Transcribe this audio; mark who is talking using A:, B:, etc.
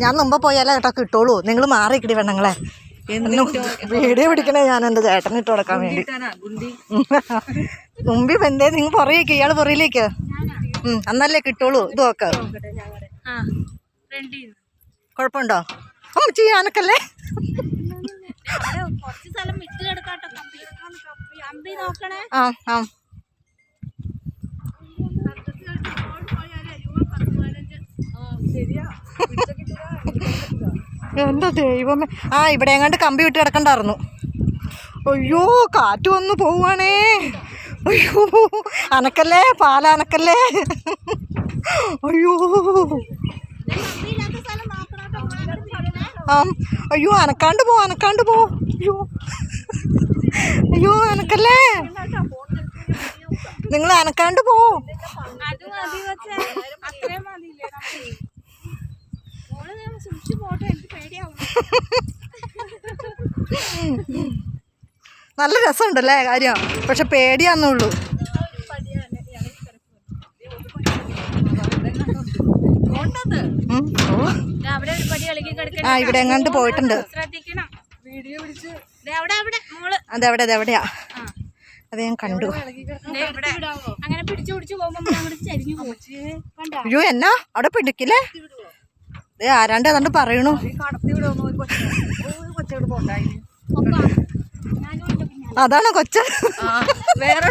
A: ഞാൻ മുമ്പ് പോയാലേ കേട്ടോ കിട്ടുള്ളൂ. നിങ്ങൾ മാറിക്കിടി പെണ്ണുങ്ങളെ. വീഡിയോ പിടിക്കണേ ഞാൻ എൻ്റെ ചേട്ടന് ഇട്ട് കൊടുക്കാൻ വേണ്ടി. മുമ്പിൽ എന്തേ നിങ്ങൾ പുറയേക്ക്, ഇയാൾ പുറയിലേക്ക് അന്നല്ലേ കിട്ടുള്ളൂ. ഇത് നോക്ക കുഴപ്പമുണ്ടോ? അമ്മച്ചി ഞാനൊക്കല്ലേ. ആ ആ എന്താ ദൈവമേ. ആ ഇവിടെ എങ്ങാണ്ട് കമ്പി വിട്ട് കിടക്കണ്ടായിരുന്നു. അയ്യോ കാറ്റ് വന്നു പോവാണേ. അയ്യോ അനക്കല്ലേ, പാലനക്കല്ലേ. അയ്യോ ആ അയ്യോ അനക്കാണ്ട് പോ, അനക്കാണ്ട് പോ. അയ്യോ അയ്യോ അനക്കല്ലേ, നിങ്ങൾ അനക്കാണ്ട് പോ. നല്ല രസമുണ്ടല്ലേ കാര്യം, പക്ഷെ പേടിയാന്നുള്ളൂ. ആ ഇവിടെ എങ്ങാണ്ട് പോയിട്ടുണ്ട്. അതെവിടെ അതെവിടെയാ, അത് ഞാൻ കണ്ടു. അയ്യോ എന്നാ അവിടെ പിടിക്കില്ലേ. ആരാണ്ട് അതുകൊണ്ട് പറയണു. അതാണ് കൊച്ച്. വേറെ